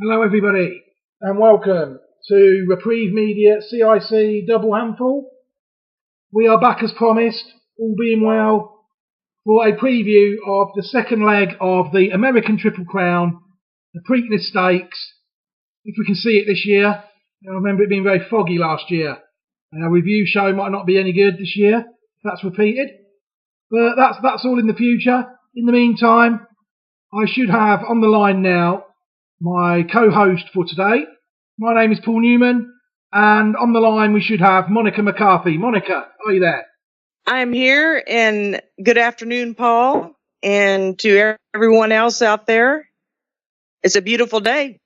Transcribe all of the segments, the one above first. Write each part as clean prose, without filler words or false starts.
Hello everybody and welcome to Reprieve Media CIC Double Handful. We are back as promised, all being well, for a preview of the second leg of the American Triple Crown, the Preakness Stakes. If we can see it this year, I remember it being very foggy last year. Our review show might not be any good this year if that's repeated, but that's all in the future. In the meantime, I should have on the line now my co-host for today. My name is Paul Newman, and on the line we should have Monica McCarthy. Monica, are you there? I'm here, and good afternoon, Paul, and to everyone else out there. It's a beautiful day.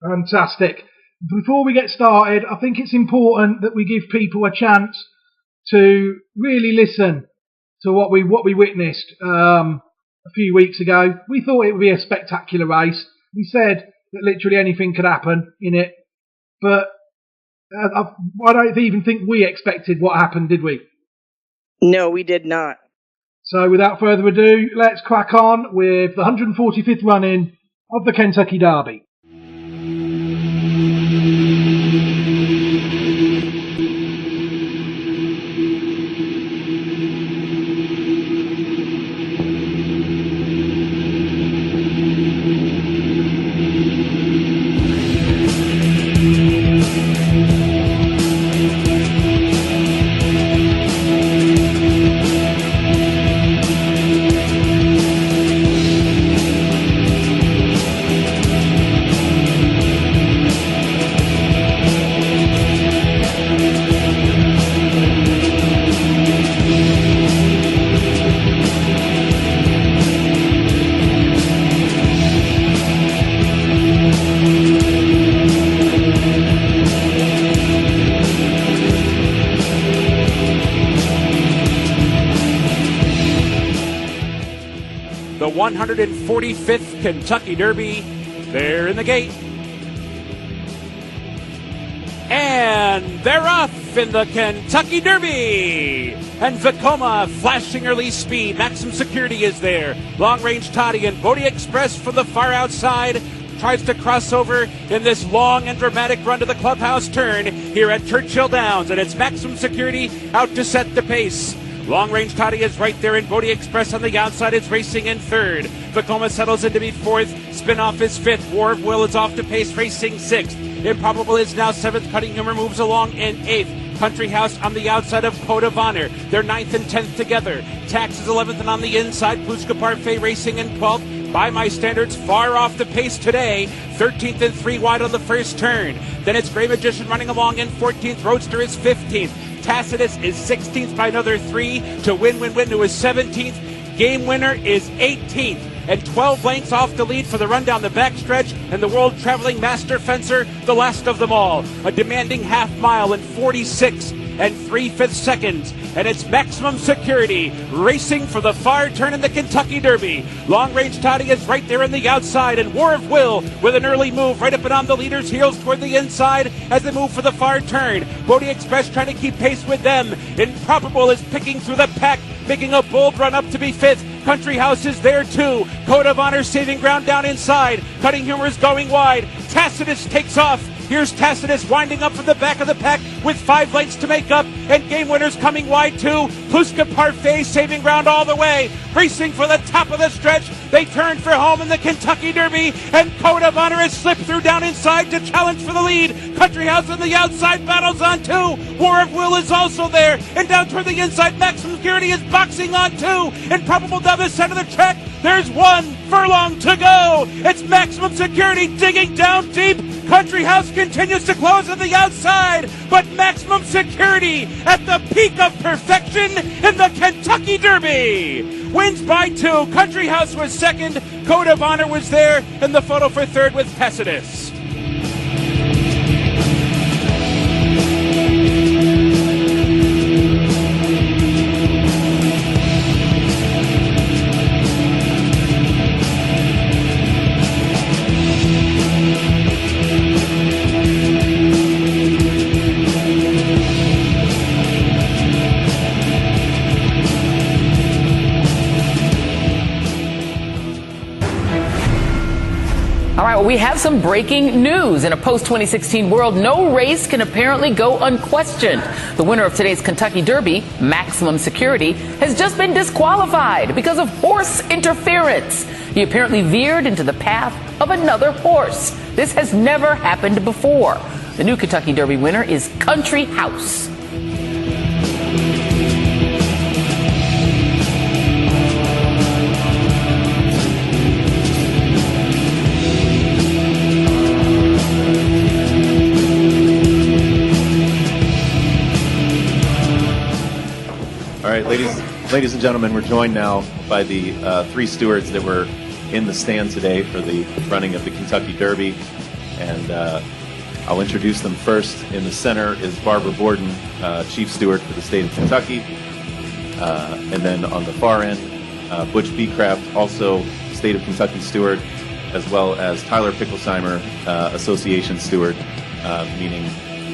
Fantastic. Before we get started, I think it's important that we give people a chance to really listen to what we witnessed a few weeks ago. We thought it would be a spectacular race. We said that literally anything could happen in it, but I don't even think we expected what happened, did we? No, we did not. So without further ado, let's crack on with the 145th run-in of the Kentucky Derby. The 145th Kentucky Derby, they're in the gate. And they're off in the Kentucky Derby. And Vekoma flashing early speed. Maximum Security is there. Long Range Toddy and Bodie Express from the far outside tries to cross over in this long and dramatic run to the clubhouse turn here at Churchill Downs. And it's Maximum Security out to set the pace. Long Range Toddy is right there, and Bodie Express on the outside is racing in third. Vekoma settles in to be fourth. Spinoff is fifth. War of Will is off to pace, racing sixth. Improbable is now seventh. Cutting Humor moves along in eighth. Country House on the outside of Code of Honor. They're ninth and 10th together. Tax is 11th, and on the inside, Pimlico Park racing in 12th. By my standards, far off the pace today. 13th and 3 wide on the first turn. Then it's Grey Magician running along in 14th. Roadster is 15th. Tacitus is 16th by another 3 to Win, who is 17th. Game Winner is 18th. And 12 lengths off the lead for the run down the backstretch, and the world-traveling master fencer, the last of them all. A demanding half mile in 46 and 3/5 seconds. And it's Maximum Security racing for the far turn in the Kentucky Derby. Long Range Toddy is right there on the outside, and War of Will with an early move right up and on the leader's heels toward the inside as they move for the far turn. Bodie Express trying to keep pace with them. Improbable is picking through the pack, making a bold run up to be fifth. Country House is there too. Code of Honor saving ground down inside. Cutting Humor is going wide. Tacitus takes off. Here's Tacitus winding up from the back of the pack with 5 lengths to make up, and Game Winner's coming wide too. Pimlico Park saving ground all the way, racing for the top of the stretch. They turn for home in the Kentucky Derby, and Code of Honor has slipped through down inside to challenge for the lead. Country House on the outside battles on 2. War of Will is also there, and down toward the inside, Maximum Security is boxing on 2. Improbable down the center of the track. There's 1 furlong to go. It's Maximum Security digging down deep. Country House continues to close on the outside, but Maximum Security at the peak of perfection in the Kentucky Derby wins by 2. Country House was second. Code of Honor was there, and the photo for third with Tacitus. All right, well, we have some breaking news. In a post-2016 world, no race can apparently go unquestioned. The winner of today's Kentucky Derby, Maximum Security, has just been disqualified because of horse interference. He apparently veered into the path of another horse. This has never happened before. The new Kentucky Derby winner is Country House. All right, ladies and gentlemen, we're joined now by the three stewards that were in the stand today for the running of the Kentucky Derby, and I'll introduce them first. In the center is Barbara Borden, Chief Steward for the state of Kentucky, and then on the far end, Butch Beecraft, also state of Kentucky Steward, as well as Tyler Picklesheimer, Association Steward, meaning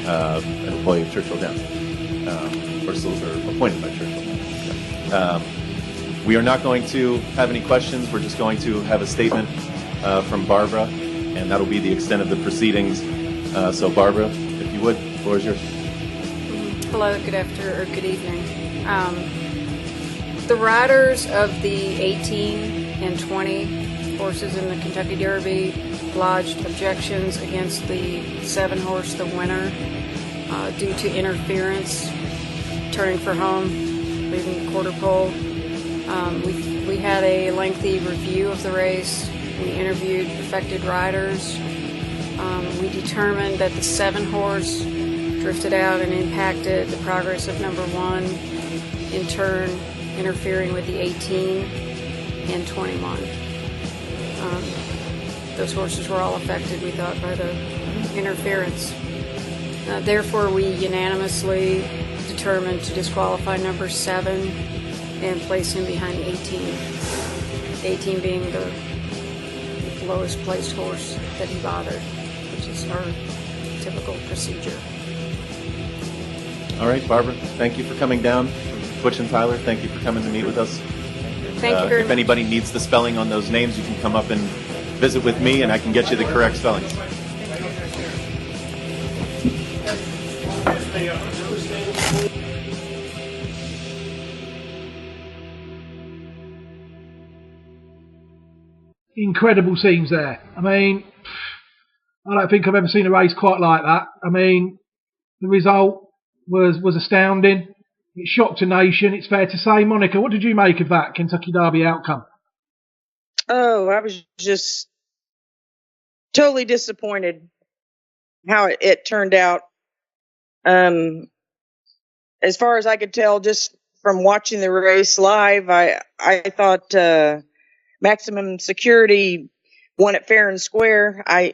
an employee of Churchill Downs, or appointed by Churchill. We are not going to have any questions. We're just going to have a statement from Barbara, and that'll be the extent of the proceedings. So, Barbara, if you would, the floor is yours. Hello, good evening. The riders of the 18 and 20 horses in the Kentucky Derby lodged objections against the 7-horse, the winner, due to interference, turning for home, leaving the quarter pole. We had a lengthy review of the race. We interviewed affected riders. We determined that the 7-horse drifted out and impacted the progress of number 1, in turn interfering with the 18 and 21. Those horses were all affected, we thought, by the interference. Therefore, we unanimously determined to disqualify number 7 and place him behind 18. 18 being the lowest placed horse that he bothered, which is our typical procedure. All right, Barbara, thank you for coming down. Butch and Tyler, thank you for coming to meet with us. Thank you very If much. anybody needs the spelling on those names, you can come up and visit with me, and I can get you the correct spellings. Incredible scenes there. I mean, I don't think I've ever seen a race quite like that. I mean, the result was astounding. It shocked a nation, it's fair to say. Monica, what did you make of that Kentucky Derby outcome? Oh, I was just totally disappointed how it turned out. As far as I could tell, just from watching the race live, I thought Maximum Security won it fair and square. I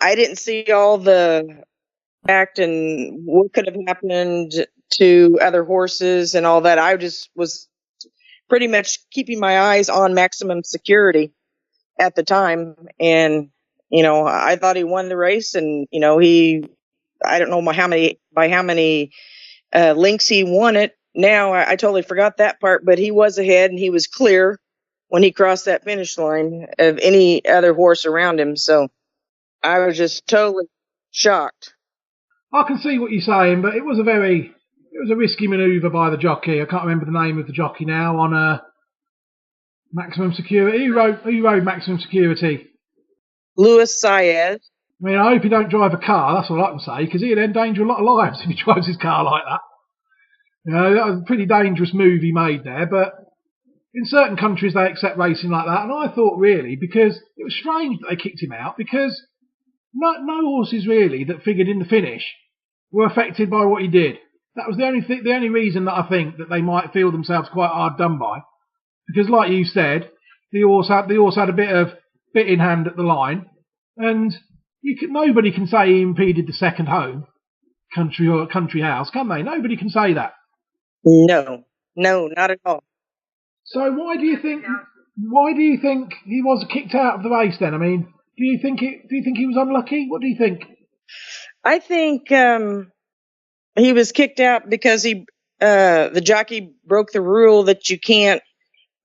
didn't see all the fact and what could have happened to other horses and all that. I just was pretty much keeping my eyes on Maximum Security at the time. And, I thought he won the race, and, I don't know by how many links he won it. Now I totally forgot that part, but he was ahead and he was clear when he crossed that finish line of any other horse around him. So I was just totally shocked. I can see what you're saying, but it was a risky manoeuvre by the jockey. I can't remember the name of the jockey now on Maximum Security. Who rode Maximum Security? Louis Saez. I mean, I hope he don't drive a car, that's all I can say, because he'd endanger a lot of lives if he drives his car like that. That was a pretty dangerous move he made there, but in certain countries they accept racing like that, and I thought really, because it was strange that they kicked him out, because no horses really that figured in the finish were affected by what he did. That was the only reason that I think that they might feel themselves quite hard done by, because like you said, the horse had a bit in hand at the line, and nobody can say he impeded the second home, country house, can they? Nobody can say that. No, not at all. So why do you think he was kicked out of the race then? I mean, do you think he was unlucky? What do you think? I think he was kicked out because the jockey broke the rule that you can't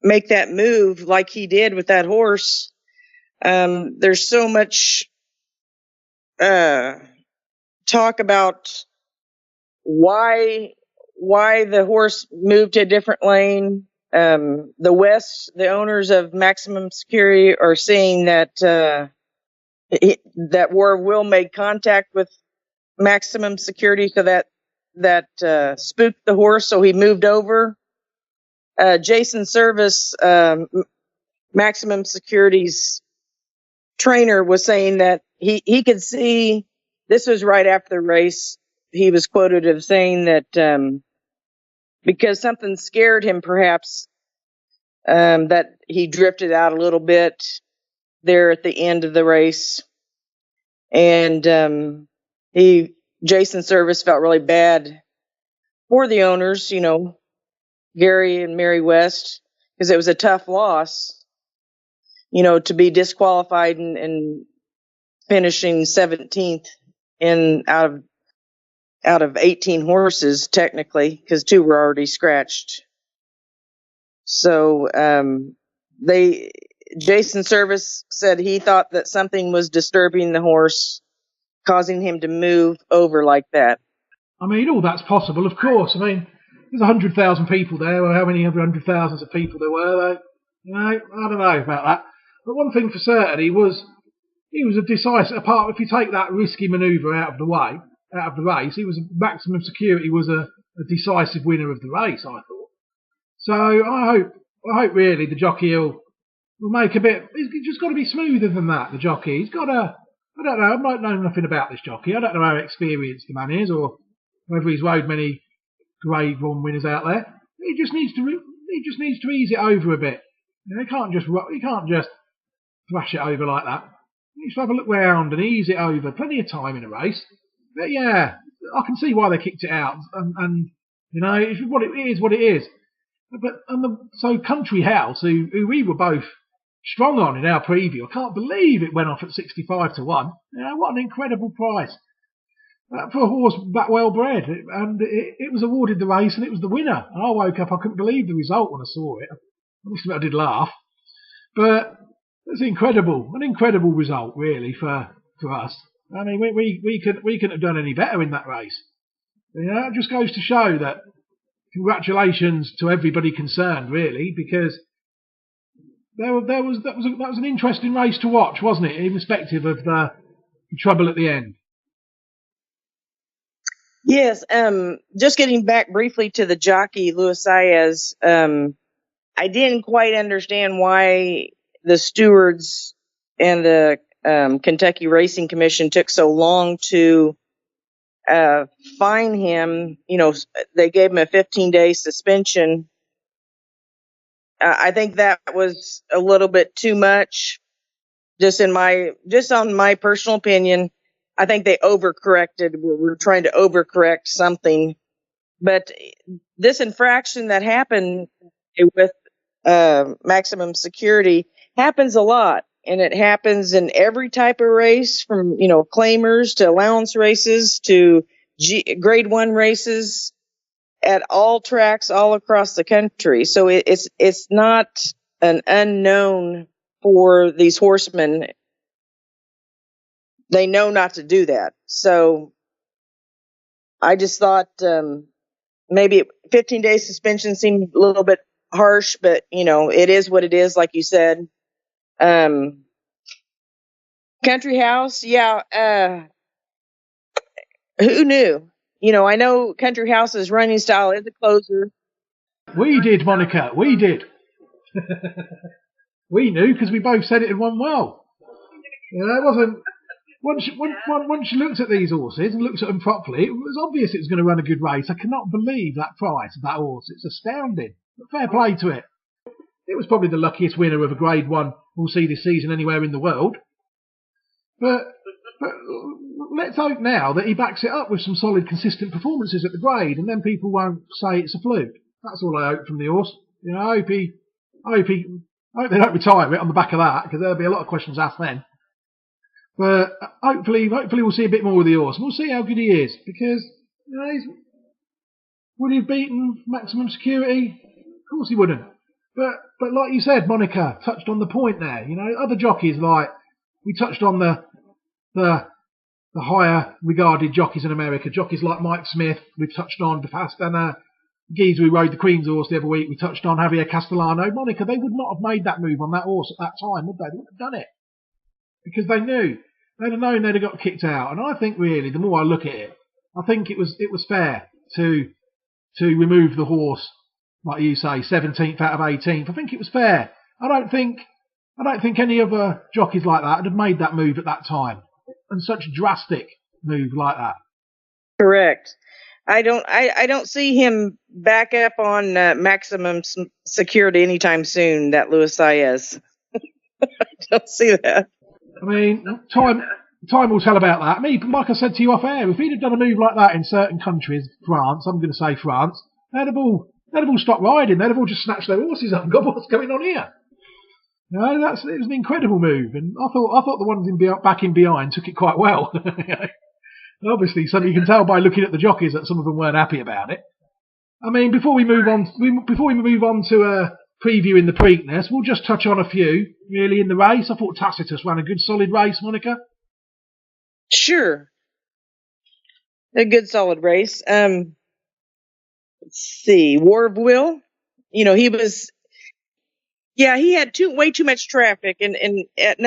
make that move like he did with that horse. There's so much talk about why the horse moved to a different lane. The owners of Maximum Security are saying that that War Will made contact with Maximum Security, so that spooked the horse, so he moved over. Jason Service, Maximum Security's trainer, was saying that he could see, this was right after the race, he was quoted as saying that because something scared him, perhaps, that he drifted out a little bit there at the end of the race. And Jason Service felt really bad for the owners, Gary and Mary West, because it was a tough loss, to be disqualified and finishing 17th out of 18 horses, technically, because 2 were already scratched. So Jason Service said he thought that something was disturbing the horse, causing him to move over like that. I mean, all that's possible, of course. I mean, there's 100,000 people there, or how many other 100,000s of people there were, though? I don't know about that. But one thing for certain, he was a decisive, apart, if you take that risky manoeuvre out of the race, Maximum Security was a decisive winner of the race, I thought. So I hope really the jockey will make a bit, he's just got to be smoother than that, the jockey. He's got to, I don't know, I don't know nothing about this jockey. I don't know how experienced the man is, or whether he's rode many Grade 1 winners out there. He just needs to ease it over a bit. He can't just thrash it over like that. He needs to have a look round and ease it over. Plenty of time in a race. But yeah, I can see why they kicked it out, and it's what it is. So Country House, who we were both strong on in our preview, I can't believe it went off at 65 to 1. What an incredible price for a horse that well bred. And it was awarded the race, and it was the winner. And I woke up, I couldn't believe the result when I saw it. I did laugh. But it's an incredible result, really, for us. I mean, we couldn't have done any better in that race. It just goes to show that congratulations to everybody concerned, really, because that was an interesting race to watch, wasn't it? Irrespective of the trouble at the end. Yes. Just getting back briefly to the jockey Luis Saez, I didn't quite understand why the stewards and the Kentucky Racing Commission took so long to fine him. They gave him a 15-day suspension. I think that was a little bit too much. Just on my personal opinion, I think they overcorrected. We're trying to overcorrect something. But this infraction that happened with Maximum Security happens a lot. And it happens in every type of race, from, claimers to allowance races to Grade 1 races, at all tracks all across the country. So it's not an unknown for these horsemen. They know not to do that. So I just thought maybe 15-day suspension seemed a little bit harsh, but it is what it is, like you said. Country House, yeah. Who knew? I know Country House's running style is a closer. We did, Monica. We did. We knew because we both said it had won well. It wasn't. Once you looked at these horses and looked at them properly, it was obvious it was going to run a good race. I cannot believe that price of that horse. It's astounding. But fair play to it. It was probably the luckiest winner of a Grade 1 we'll see this season anywhere in the world. But let's hope now that he backs it up with some solid, consistent performances at the grade, and then people won't say it's a fluke. That's all I hope from the horse. I hope they don't retire it on the back of that, because there'll be a lot of questions asked then. But hopefully we'll see a bit more of the horse, and we'll see how good he is, because would he have beaten Maximum Security? Of course he wouldn't. but like you said, Monica touched on the point there. You know, other jockeys, like we touched on the higher regarded jockeys in America, jockeys like Mike Smith. We've touched on and geezer who rode the Queen's horse the other week. We touched on Javier Castellano. Monica, they would not have made that move on that horse at that time, would they? They wouldn't have done it because they knew. They'd have known they'd have got kicked out. And I think really, the more I look at it, I think it was fair to remove the horse, like you say, 17th out of 18th. I think it was fair. I don't think any other jockeys like that would have made that move at that time, and such a drastic move like that. Correct. I don't see him back up on maximum security anytime soon. That Luis Saez. I don't see that. I mean, time will tell about that. I mean, like I said to you off air, if he'd have done a move like that in certain countries, France, I'm going to say France, they'd have all stopped riding. They'd have all just snatched their horses up and gone, what's going on here? You know, it was an incredible move, and I thought the ones back in behind took it quite well. Obviously, so you can tell by looking at the jockeys that some of them weren't happy about it. I mean, before we move on to previewing the Preakness, we'll just touch on a few really in the race. I thought Tacitus ran a good solid race, Monica. Sure, a good solid race. Let's see, War of Will. You know, he had way too much traffic, and at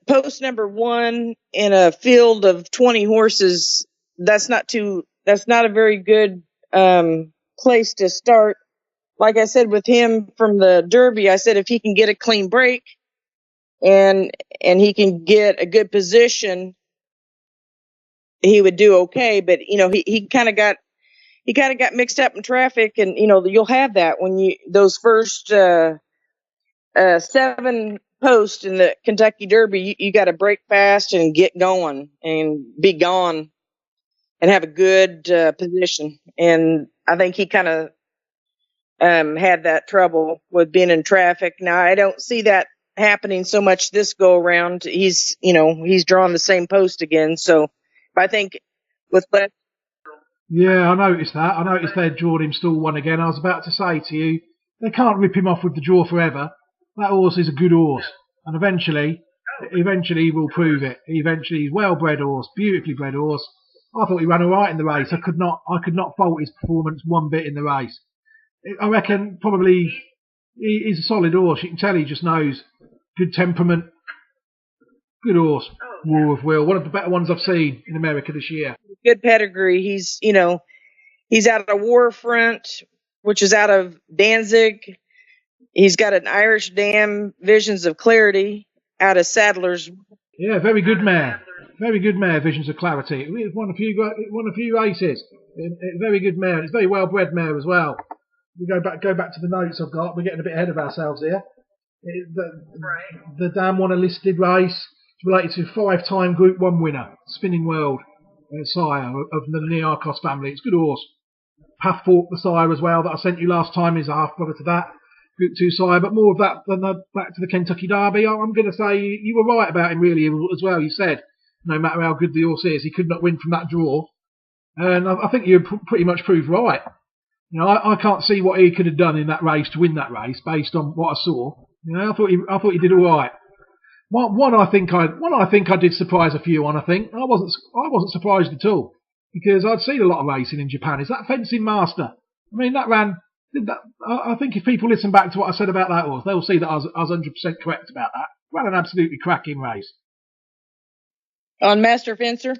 post number 1 in a field of 20 horses, that's not a very good place to start. Like I said with him from the Derby, I said if he can get a clean break and he can get a good position, he would do okay. But you know, he kind of got mixed up in traffic, and you know, you'll have that when those first 7 posts in the Kentucky Derby, you got to break fast and get going and be gone and have a good position. And I think he kind of had that trouble with being in traffic. Now I don't see that happening so much this go around. He's drawn the same post again. So I think with less. Yeah, I noticed that. I noticed they'd drawn him stall 1 again. I was about to say to you, they can't rip him off with the draw forever. That horse is a good horse, and eventually he will prove it. He's a well-bred horse, beautifully bred horse. I thought he ran all right in the race. I could not fault his performance one bit in the race. I reckon probably he's a solid horse. You can tell he just knows. Good temperament, good horse. War of Will, one of the better ones I've seen in America this year. Good pedigree. He's out of Warfront, which is out of Danzig. He's got an Irish Dam, Visions of Clarity, out of Sadler's. Yeah, very good mare. Very good mare, Visions of Clarity. It won a few races. Very good mare. It's a very well bred mare as well. We go back to the notes I've got. We're getting a bit ahead of ourselves here. The Dam won a listed race. It's related to 5-time Group 1 winner, Spinning World sire of the Niarchos family. It's a good horse. Pathfork, the sire as well, that I sent you last time, is a half brother to that. Group 2 sire, but more of that than back to the Kentucky Derby. I'm going to say you were right about him really as well. You said no matter how good the horse is, he could not win from that draw. And I think you pretty much proved right. You know, I can't see what he could have done in that race to win that race based on what I saw. You know, I thought he did all right. One I think I did surprise a few on. I think I wasn't surprised at all because I'd seen a lot of racing in Japan. Is that Fencing Master? I mean, that ran. I think if people listen back to what I said about that horse, they'll see that I was 100% correct about that. Ran an absolutely cracking race. On Master Fencer?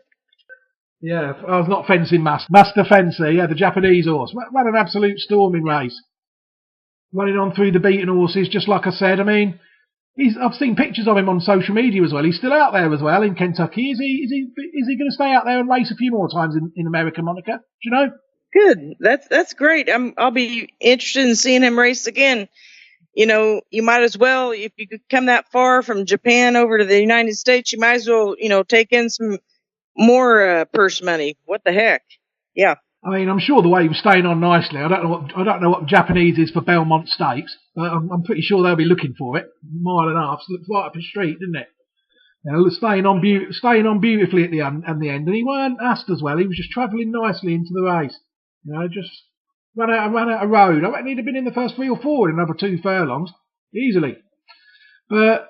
Yeah, I was not Fencing Master. Master Fencer, yeah, the Japanese horse. Ran an absolute storming race. Running on through the beaten horses, just like I said. I mean, I've seen pictures of him on social media as well. He's still out there as well in Kentucky. Is he going to stay out there and race a few more times in America, Monica? Do you know? Good. That's great. I'll be interested in seeing him race again. You know, you might as well, if you could come that far from Japan over to the United States, you might as well, take in some more purse money. What the heck? Yeah. I mean, I'm sure the way he was staying on nicely. I don't know what Japanese is for Belmont Stakes, but I'm pretty sure they'll be looking for it. Mile and a half, so it looks right up his street, didn't it? You know, staying on beautifully at the end, and he weren't asked as well. He was just travelling nicely into the race. You know, just ran out of road. I reckon he'd have been in the first 3 or 4 in another 2 furlongs, easily. But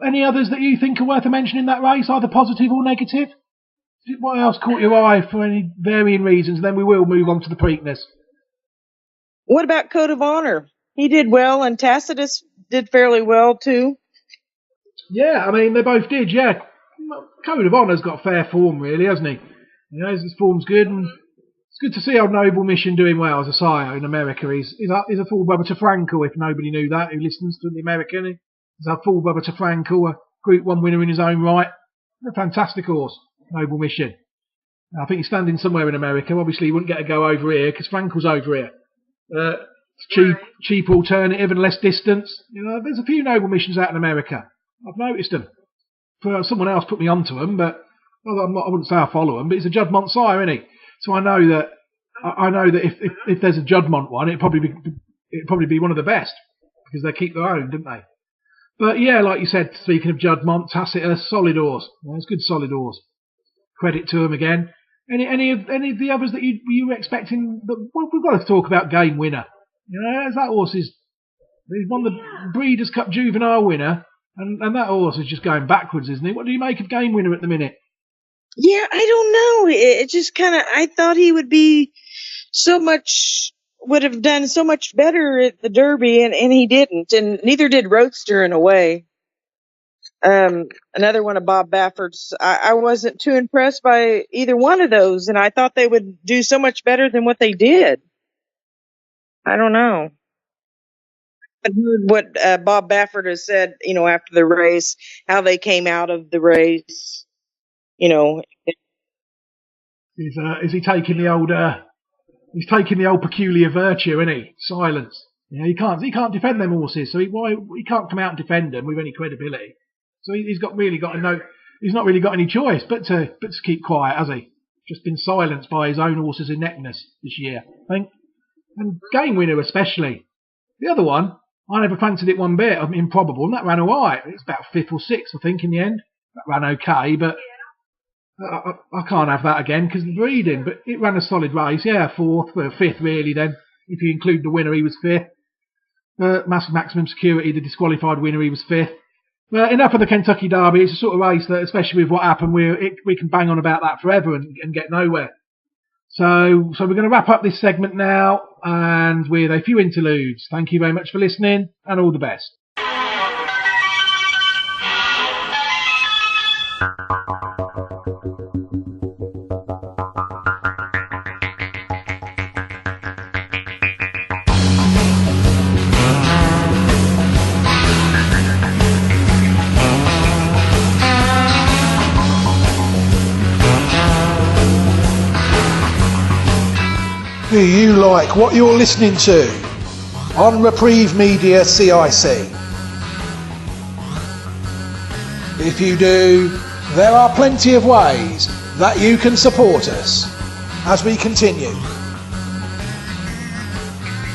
any others that you think are worth a mention in that race, either positive or negative? What else caught your eye for any varying reasons? Then we will move on to the Preakness. What about Code of Honor? He did well, and Tacitus did fairly well too. Yeah, I mean, they both did, yeah. Code of Honor's got fair form, really, hasn't he? You know, his form's good, and it's good to see old Noble Mission doing well as a sire in America. He's a full brother to Frankel, if nobody knew that, who listens to the American. He's a full brother to Frankel, a Group 1 winner in his own right. A fantastic horse, Noble Mission. I think he's standing somewhere in America. Obviously, he wouldn't get a go over here, because Frankel's over here. Cheap alternative and less distance. You know, there's a few Noble Missions out in America. I've noticed them. Someone else put me onto them, but I wouldn't say I follow them. But he's a Juddmonte sire, isn't he? So I know that if there's a Juddmonte one, it'd probably be one of the best because they keep their own, didn't they? But yeah, like you said, speaking of Juddmonte, Tacitus, solid horse. Yeah, it's good, solid horse. Credit to him again. Any of the others that you were expecting? Well, we've got to talk about Game Winner. You know, that horse he's won the Breeders' Cup Juvenile winner. And that horse is just going backwards, isn't it? What do you make of Game Winner at the minute? Yeah, I don't know. It just kind of, I thought he would have done so much better at the Derby, and he didn't. And neither did Roadster in a way. Another one of Bob Baffert's. I wasn't too impressed by either one of those, and I thought they would do so much better than what they did. I don't know. I heard what Bob Baffert has said, you know, after the race, how they came out of the race, you know. Is he taking the old? He's taking the old peculiar virtue, isn't he? Silence. You know, he can't defend them horses, so he can't come out and defend them with any credibility. So he's not really got any choice but to keep quiet, has he? Just been silenced by his own horses' ineptness this year, I think. And Game Winner especially. The other one, I never fancied it one bit. I mean, Improbable, and that ran alright. It's about 5th or 6th, I think, in the end. That ran okay, but I can't have that again because of the breeding. But it ran a solid race, yeah, 4th, 5th really then. If you include the winner, he was 5th. Maximum Security, the disqualified winner, he was 5th. But enough of the Kentucky Derby. It's a sort of race that, especially with what happened, we can bang on about that forever and get nowhere. So we're going to wrap up this segment now, and with a few interludes. Thank you very much for listening, and all the best. Do you like what you're listening to on Reprieve Media CIC? If you do, there are plenty of ways that you can support us as we continue.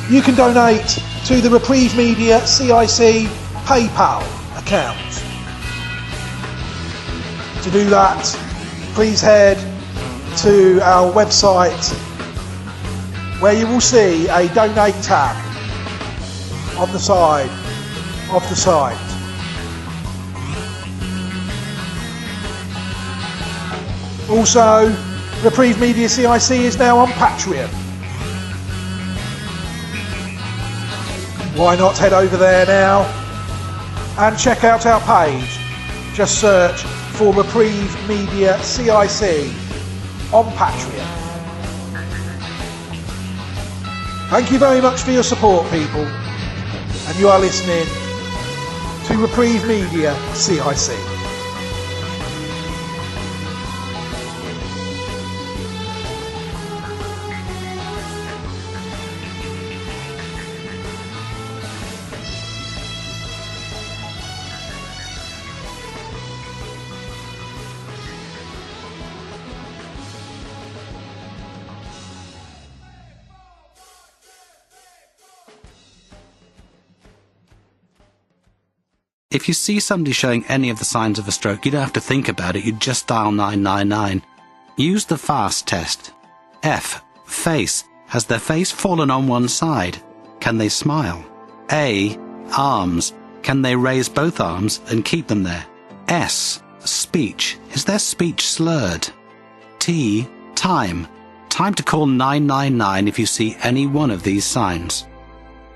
You can donate to the Reprieve Media CIC PayPal account. To do that, please head to our website, where you will see a donate tab on the side of the site. Also, Reprieve Media CIC is now on Patreon. Why not head over there now and check out our page. Just search for Reprieve Media CIC on Patreon. Thank you very much for your support, people, and you are listening to Reprieve Media CIC. If you see somebody showing any of the signs of a stroke, you don't have to think about it, you just dial 999. Use the FAST test. F, face, Has their face fallen on one side? Can they smile? A. Arms. Can they raise both arms and keep them there? S. Speech. Is their speech slurred? T. Time. Time to call 999 if you see any one of these signs.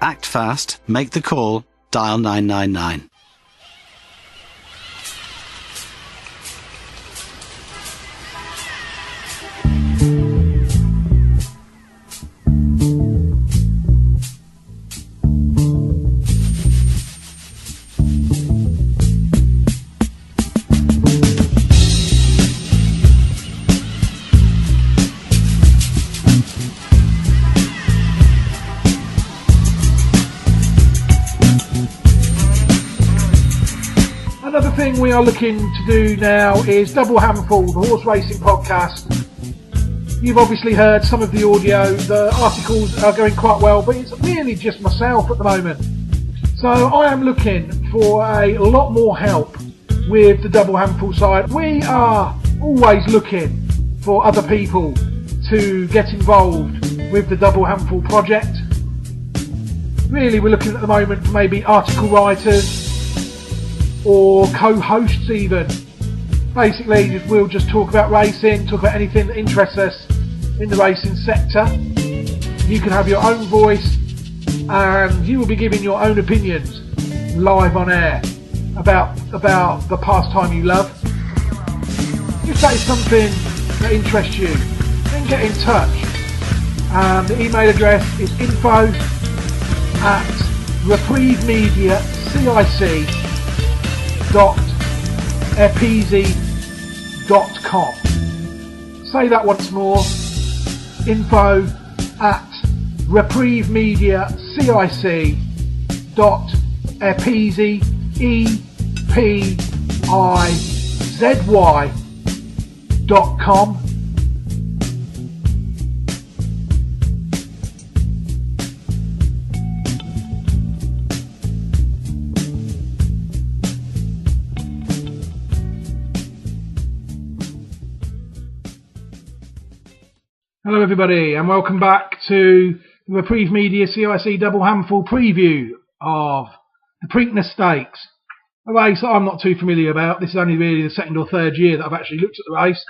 Act fast, make the call, dial 999. Another thing we are looking to do now is Double Handful, the horse racing podcast. You've obviously heard some of the audio. The articles are going quite well, but it's really just myself at the moment. So I am looking for a lot more help with the Double Handful side. We are always looking for other people to get involved with the Double Handful project. Really, we're looking at the moment for maybe article writers, or co-hosts even. Basically, we'll just talk about racing, talk about anything that interests us in the racing sector. You can have your own voice and you will be giving your own opinions live on air about the pastime you love. If that is something that interests you, then get in touch. The email address is info@reprievemediacic.epeasy.com. Say that once more. info@reprievemediacic.epeasy.com. Hello everybody and welcome back to the Reprieve Media CIC Double Handful preview of the Preakness Stakes, a race that I'm not too familiar about. This is only really the second or third year that I've actually looked at the race.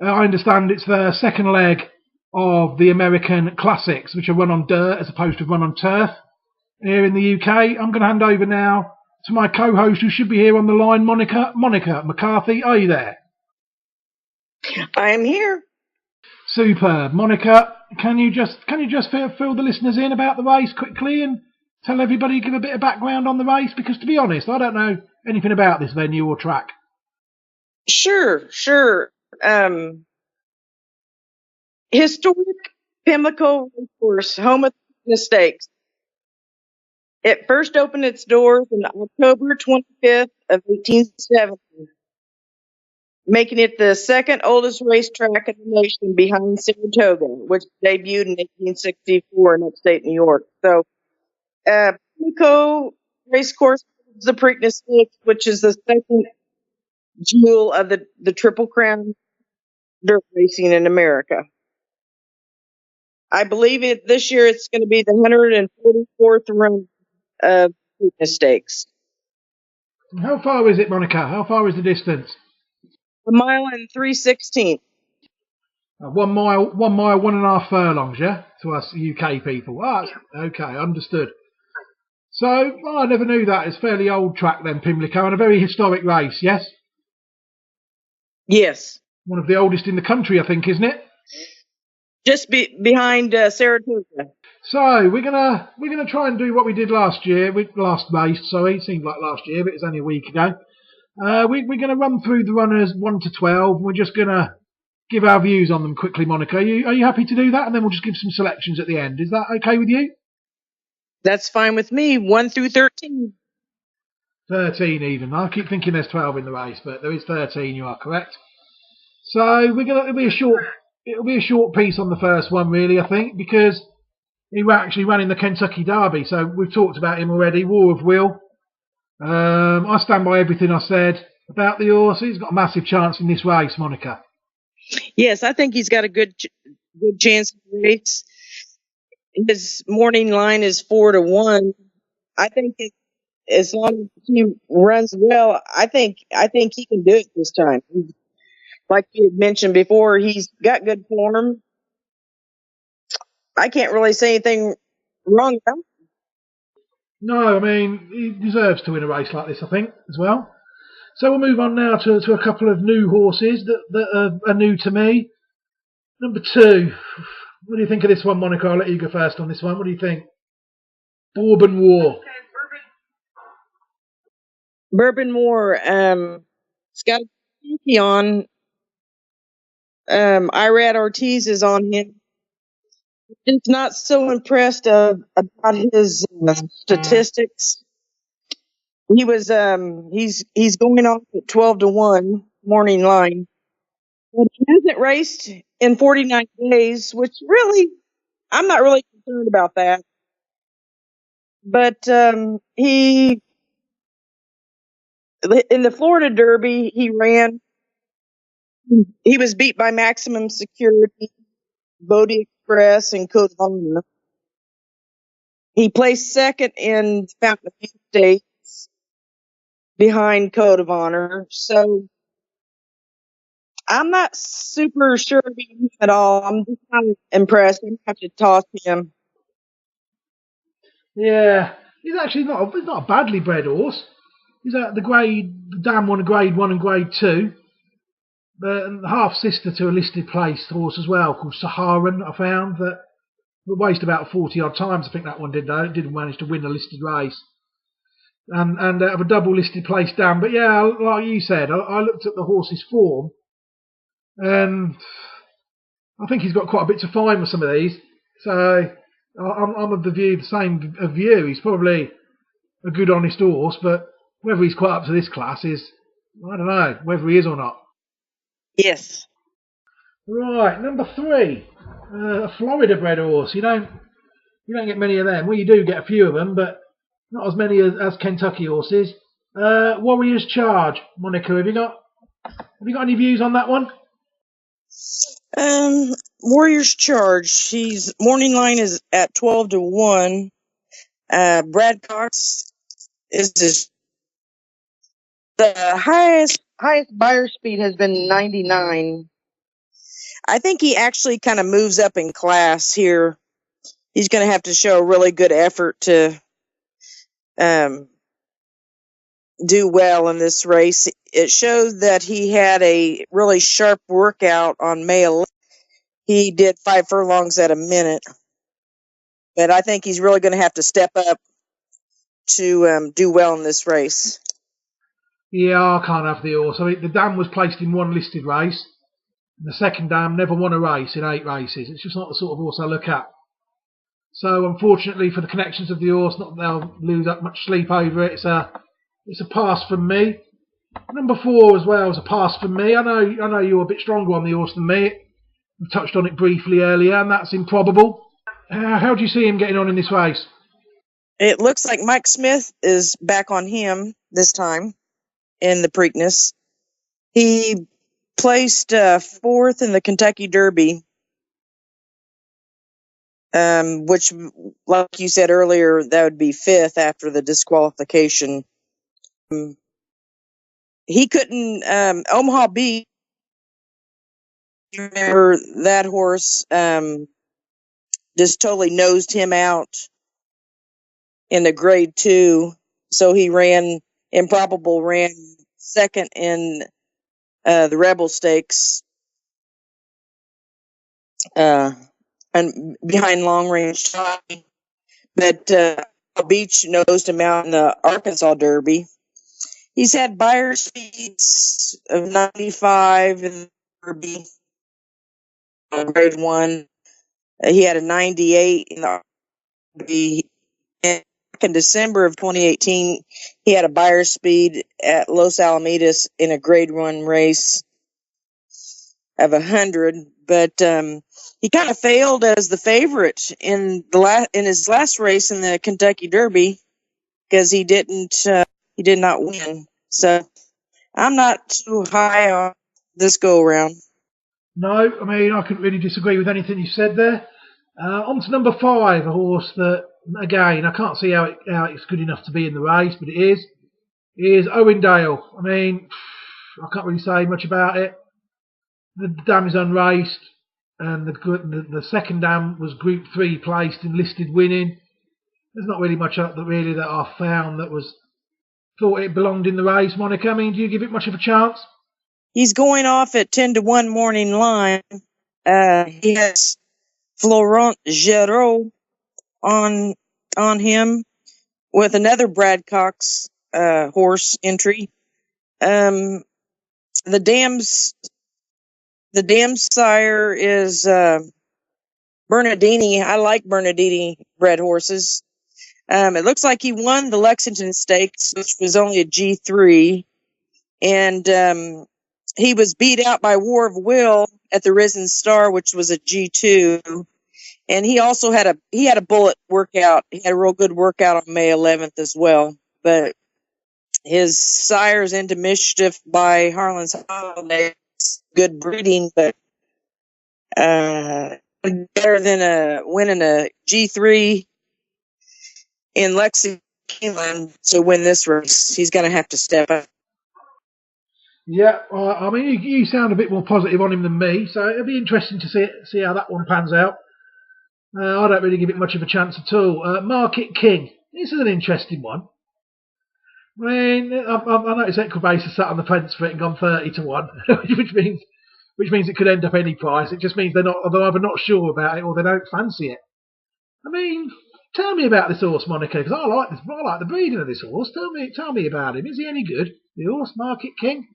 I understand it's the second leg of the American Classics, which are run on dirt as opposed to run on turf here in the UK. I'm going to hand over now to my co-host who should be here on the line, Monica McCarthy. Are you there? I am here. Superb. Monica, can you just fill the listeners in about the race quickly and tell everybody, give a bit of background on the race? Because to be honest, I don't know anything about this venue or track. Sure. Historic Pimlico Racecourse, home of the Preakness Stakes. It first opened its doors on October 25th of 1870. Making it the second oldest racetrack in the nation behind Saratoga, which debuted in 1864 in upstate New York. So, Pimlico Racecourse is the Preakness Stakes, which is the second jewel of the Triple Crown dirt racing in America. I believe this year it's going to be the 144th run of Preakness Stakes. How far is it, Monica? How far is the distance? 1 mile and 3/16. 1 mile, 1.5 furlongs, yeah? To us UK people. Okay, understood. So, I never knew that. It's a fairly old track then, Pimlico, and a very historic race, yes? Yes. One of the oldest in the country, I think, isn't it? Just behind Saratoga. So, we're gonna try and do what we did last year. Last race, sorry. It seemed like last year, but it was only a week ago. We're going to run through the runners 1 to 12. We're just going to give our views on them quickly, Monica. Are you happy to do that? And then we'll just give some selections at the end. Is that okay with you? That's fine with me. 1 through 13. 13 even. I keep thinking there's 12 in the race, but there is 13. You are correct. So it'll be a short piece on the first one, really. I think because he actually ran in the Kentucky Derby, so we've talked about him already. War of Will. I stand by everything I said about the horse. He's got a massive chance in this race, Monica. Yes, I think he's got a good chance in the race. his morning line is 4-1. I think as long as he runs well, I think he can do it this time. Like you had mentioned before, he's got good form. I can't really say anything wrong about him. No, I mean, he deserves to win a race like this, I think, as well. So we'll move on now to a couple of new horses that are new to me. Number 2. What do you think of this one, Monica? I'll let you go first on this one. What do you think? Bourbon War. Bourbon War, it's got a monkey on. Irad Ortiz is on him. Just not so impressed about his statistics. He was he's going off at 12-1 morning line. But he hasn't raced in 49 days, which really I'm not really concerned about that. But he in the Florida Derby he ran. He was beat by Maximum Security, Bodie Express, and Code of Honor. He placed second in Fountain View Stakes behind Code of Honor. So I'm not super sure of him at all. I'm just kind of impressed. I'm going to have to toss him. Yeah, he's actually not a badly bred horse. He's at the dam won a grade 1 and grade 2. But the half sister to a listed place horse as well, called Saharan, I found, that raced about 40 odd times. I think that one did, though. It didn't manage to win a listed race. And have a double listed place down. But yeah, like you said, I looked at the horse's form, and I think he's got quite a bit to find with some of these. So I'm of the same view. He's probably a good, honest horse, but whether he's quite up to this class is, I don't know, whether he is or not. Yes. Right, number 3, a Florida bred horse. You don't get many of them. Well, you do get a few of them, but not as many as Kentucky horses. Warrior's Charge, Monica. Have you got any views on that one? Warrior's Charge. He's morning line is at 12-1. Brad Cox is the highest buyer speed has been 99. I think he actually kind of moves up in class here. He's going to have to show a really good effort to do well in this race. It showed that he had a really sharp workout on May 11th. He did 5 furlongs at a minute. But I think he's really going to have to step up to do well in this race. Yeah, I can't have the horse. I mean, the dam was placed in 1 listed race. And the second dam never won a race in 8 races. It's just not the sort of horse I look at. So unfortunately for the connections of the horse, not that they'll lose that much sleep over it. It's a pass from me. Number 4 as well is a pass from me. I know you're a bit stronger on the horse than me. We touched on it briefly earlier, and that's Improbable. How do you see him getting on in this race? It looks like Mike Smith is back on him this time in the Preakness. He placed 4th in the Kentucky Derby, which, like you said earlier, that would be 5th after the disqualification. He couldn't, Omaha Beach, you remember that horse just totally nosed him out in the grade 2. So Improbable ran 2nd in the Rebel Stakes and behind Long Range Tommy. But Beach nosed him out in the Arkansas Derby. He's had buyer speeds of 95 in the Derby, grade 1. He had a 98 in the Derby. And in December of 2018, he had a buyer speed at Los Alamitos in a grade 1 race of 100. But he kind of failed as the favorite in his last race in the Kentucky Derby because he did not win. So I'm not too high on this go around. No, I mean, I couldn't really disagree with anything you said there. On to number 5, a horse that, again, I can't see how it's good enough to be in the race, but it is Owendale. I mean, I can't really say much about it. The dam is unraced, and the second dam was Group 3 placed in listed winning. There's not really much that I found that was thought it belonged in the race. Monica, I mean, do you give it much of a chance? He's going off at 10-1 morning line. He has Florent Giraud on him with another Brad Cox horse entry. The dam's sire is Bernardini. I like Bernardini bred horses. It looks like he won the Lexington Stakes, which was only a G3, and he was beat out by War of Will at the Risen Star, which was a G2. And he also had a bullet workout. He had a real good workout on May 11th as well. But his sire's Into Mischief by Harlan's Holiday. Good breeding, but better than winning a G3 in Lexington to win this race. He's going to have to step up. Yeah, I mean, you sound a bit more positive on him than me, so it'll be interesting to see how that one pans out. I don't really give it much of a chance at all. Market King. This is an interesting one. I mean, I noticed Equibase has sat on the fence for it and gone 30-1, which means it could end up any price. It just means they're either not sure about it or they don't fancy it. I mean, tell me about this horse, Monica, because I like the breeding of this horse. Tell me about him. Is he any good? The horse, Market King.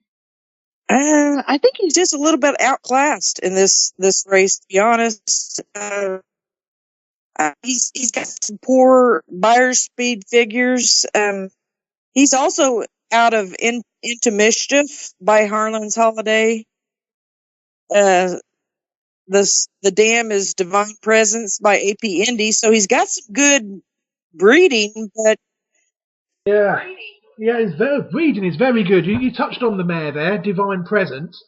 I think he's just a little bit outclassed in this race, to be honest. He's got some poor buyer speed figures. He's also out of Into Mischief by Harlan's Holiday. The dam is Divine Presence by AP Indy, so he's got some good breeding, but yeah, his breeding is very good. You touched on the mare there, Divine Presence.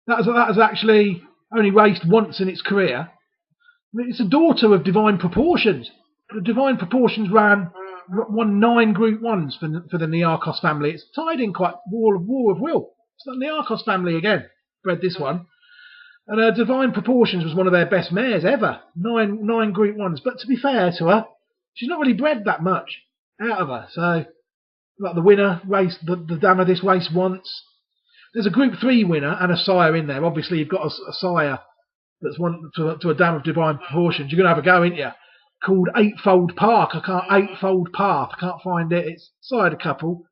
That has actually only raced once in its career. I mean, it's a daughter of Divine Proportions. The Divine Proportions won 9 Group 1s for the Niarchos family. It's tied in quite War of Will. It's the Niarchos family again. Bred this one. And Divine Proportions was one of their best mares ever. 9 Group 1s. But to be fair to her, she's not really bred that much out of her. So, like the winner raced the dam of this race once. There's a Group 3 winner and a sire in there. Obviously, you've got a sire that's won to a dam of Divine Proportions. You're going to have a go, ain't you? Called Eightfold Path. I can't find it. It's sired a couple.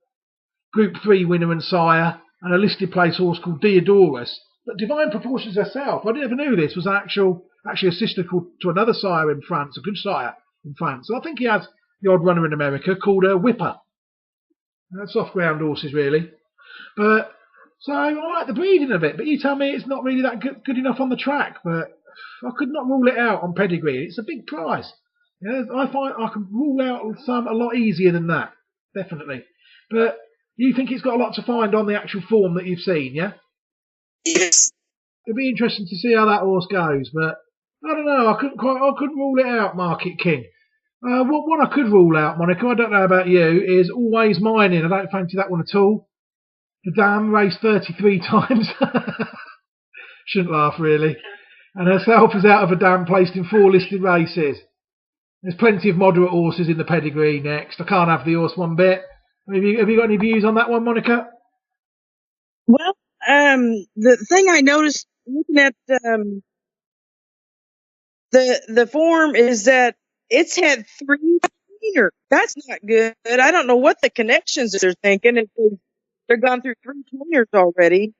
Group 3 winner and sire, and a listed place horse called Diodorus. But Divine Proportions herself, I never knew this, was actually a sister to another sire in France, a good sire in France. So I think he has the odd runner in America called a Whipper. Soft ground horses, really. But so I like the breeding of it. But you tell me it's not really that good enough on the track. But I could not rule it out on pedigree. It's a big prize. Yeah, I find I can rule out some a lot easier than that, definitely. But you think it's got a lot to find on the actual form that you've seen, yeah? yes. It'll be interesting to see how that horse goes. But I don't know. I couldn't rule it out, Market King. What I could rule out, Monica, I don't know about you, is Always Mining. I don't fancy that one at all. The dam raced 33 times. Shouldn't laugh, really. And herself is out of a dam placed in 4 listed races. There's plenty of moderate horses in the pedigree next. I can't have the horse one bit. Have you got any views on that one, Monica? Well, the thing I noticed looking at the form is that it's had 3 cleaners. That's not good. I don't know what the connections they're thinking. If they're gone through 3 cleaners already.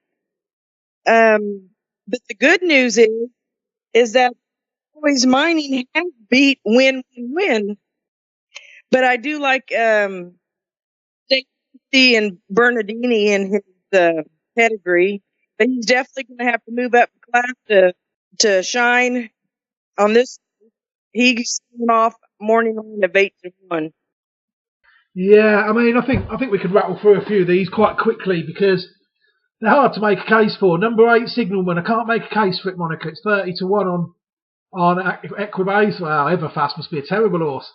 But the good news is that Always Mining has beat Win. But I do like Stacey and Bernardini in his pedigree. But he's definitely going to have to move up the class to shine on this. He's going off morning line of 8-1. Yeah, I mean, I think we could rattle through a few of these quite quickly because they're hard to make a case for. Number 8, Signalman. I can't make a case for it, Monica. It's 30-1 on Equibase. Well, Everfast must be a terrible horse.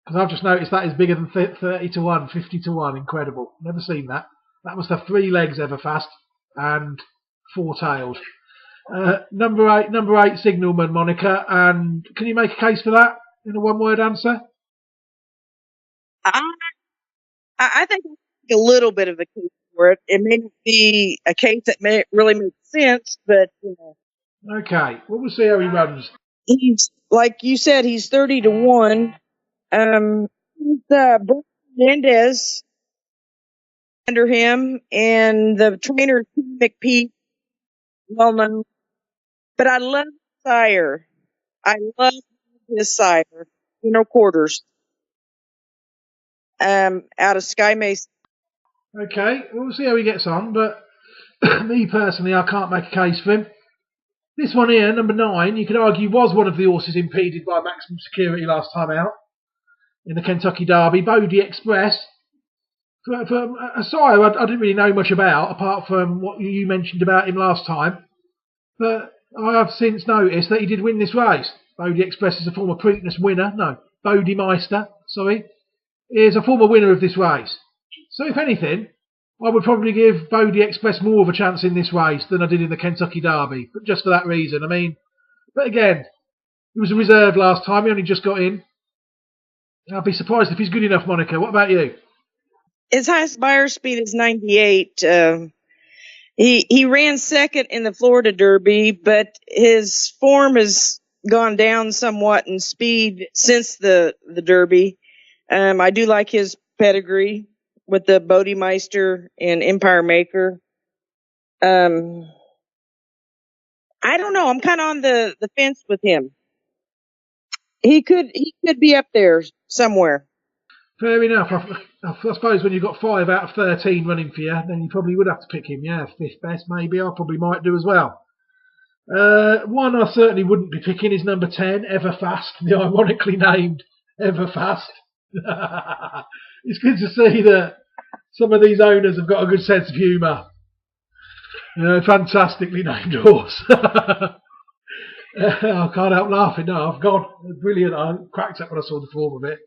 Because I've just noticed that is bigger than 30 to 1, 50 to 1. Incredible. Never seen that. That must have 3 legs, Everfast, and 4 tails. Number eight, Signalman, Monica. And can you make a case for that in a one-word answer? I think a little bit of a case for it. It may not be a case that may really make sense, but Okay, well, we'll see how he runs. he's like you said, he's 30 to 1. He's Brian Mendez under him, and the trainer McPeak, well known. But I love Sire. I love his Sire. Quarters. Out of Sky Mesa. Okay, well, we'll see how he gets on, but me personally, I can't make a case for him. This one here, number 9, you could argue was one of the horses impeded by maximum security last time out in the Kentucky Derby, Bodie Express. For a sire I didn't really know much about, apart from what you mentioned about him last time. But I have since noticed that he did win this race. Bodie Express is a former Preakness winner. No, Bodie Meister, sorry. Is a former winner of this race. So if anything, I would probably give Bodie Express more of a chance in this race than I did in the Kentucky Derby. But just for that reason, I mean. But again, he was a reserve last time. He only just got in. I'd be surprised if he's good enough, Monica. What about you? His highest buyer speed is 98. He ran second in the Florida Derby, but his form has gone down somewhat in speed since the Derby. I do like his pedigree with the Bodemeister and Empire Maker. I don't know. I'm kind of on the fence with him. He could be up there somewhere. Fair enough. I suppose when you've got 5 out of 13 running for you, then you probably would have to pick him. Yeah, 5th best maybe. I probably might do as well. One I certainly wouldn't be picking is number 10, Everfast, the ironically named Everfast. It's good to see that some of these owners have got a good sense of humour. Fantastically named horse. I can't help laughing now. I've gone brilliant. I cracked up when I saw the form of it.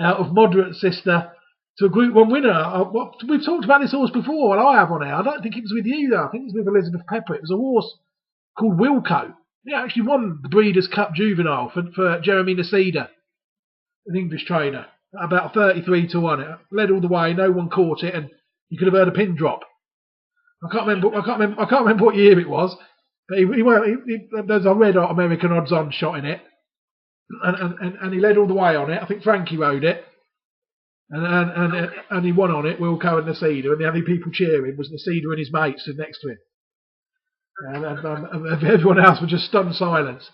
Out of Moderate Sister to a Group 1 winner. We've talked about this horse before. Well, I have on air. I don't think it was with you though. I think it was with Elizabeth Pepper. It was a horse called Wilco. He actually won the Breeders' Cup Juvenile for Jeremy Nacida, an English trainer, about 33 to 1. It led all the way. No one caught it, and you could have heard a pin drop. I can't remember what year it was. But I read American Odds On shot in it, and he led all the way on it. I think Frankie rode it, and he won on it. Wilco and Nacida, and the only people cheering was Nacida and his mate stood next to him, and everyone else was just stunned silence.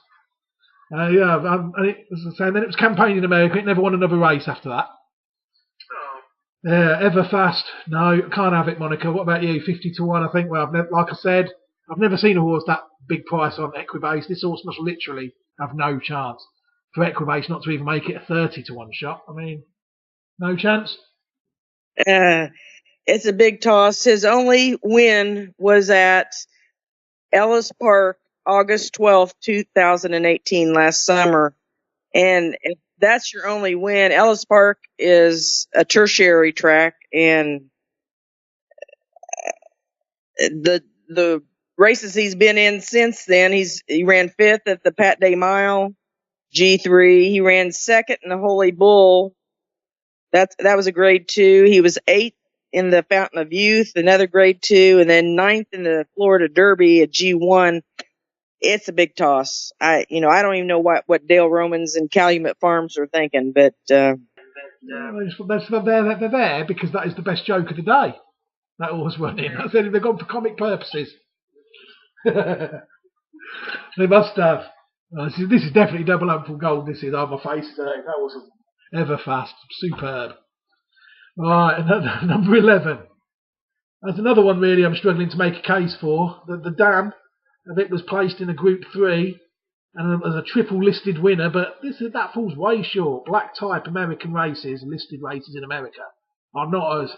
And then it was campaigning in America. It never won another race after that. Everfast, no, can't have it, Monica. What about you? 50 to 1, I think. Well, like I said, I've never seen a horse that big price on Equibase. This horse must literally have no chance for Equibase not to even make it a 30 to 1 shot. I mean, no chance. It's a big toss. His only win was at Ellis Park, August 12th, 2018, last summer. And if that's your only win, Ellis Park is a tertiary track, and the races he's been in since then, he ran 5th at the Pat Day Mile, G3. He ran 2nd in the Holy Bull. That was a grade 2. He was 8th in the Fountain of Youth, another grade 2, and then 9th in the Florida Derby at G1. It's a big toss. I don't even know what Dale Romans and Calumet Farms are thinking, but they're there because that is the best joke of the day. That horse went in. I said they've gone for comic purposes. They must have. This is definitely double ample gold. This is on my face today. That was Everfast, superb. All right, number 11. That's another one really I'm struggling to make a case for. The Dam of it was placed in a Group 3 and as a triple listed winner, but that falls way short. Black type American races, listed races in America, are not as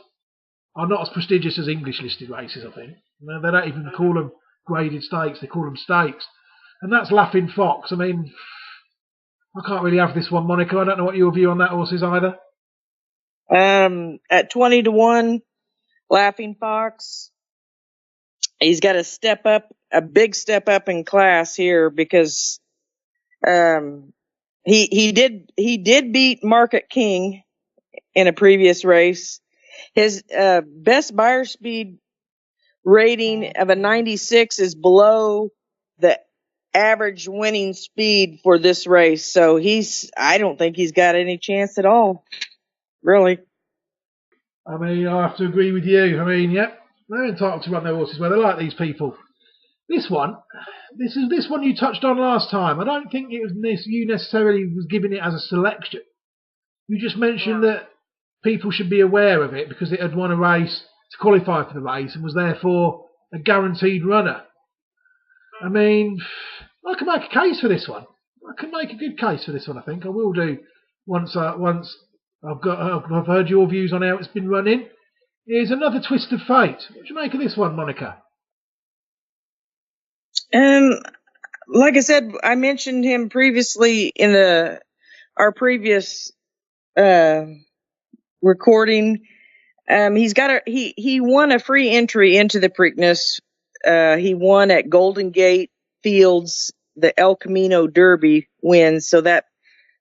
prestigious as English listed races, I think. They don't even call them graded stakes, they call them stakes. and that's Laughing Fox. I mean, I can't really have this one, Monica. I don't know what your view on that horse is either. At 20-1, Laughing Fox. He's got to step up, a big step up in class here because he did beat Market King in a previous race. His best buyer speed rating of a 96 is below the average winning speed for this race. So I don't think he's got any chance at all, really. I mean, I have to agree with you. I mean, yep, they're entitled to run their horses where they like, these people. This one you touched on last time. I don't think it was you necessarily was giving it as a selection. You just mentioned that people should be aware of it because it had won a race to qualify for the race and was therefore a guaranteed runner. I mean, I can make a case for this one. I can make a good case for this one. I think I will do once I've heard your views on how it's been running. Here's Another Twist of Fate. What do you make of this one, Monica? Like I said, I mentioned him previously in our previous recording. He won a free entry into the Preakness. He won at Golden Gate Fields, the El Camino Derby win. So that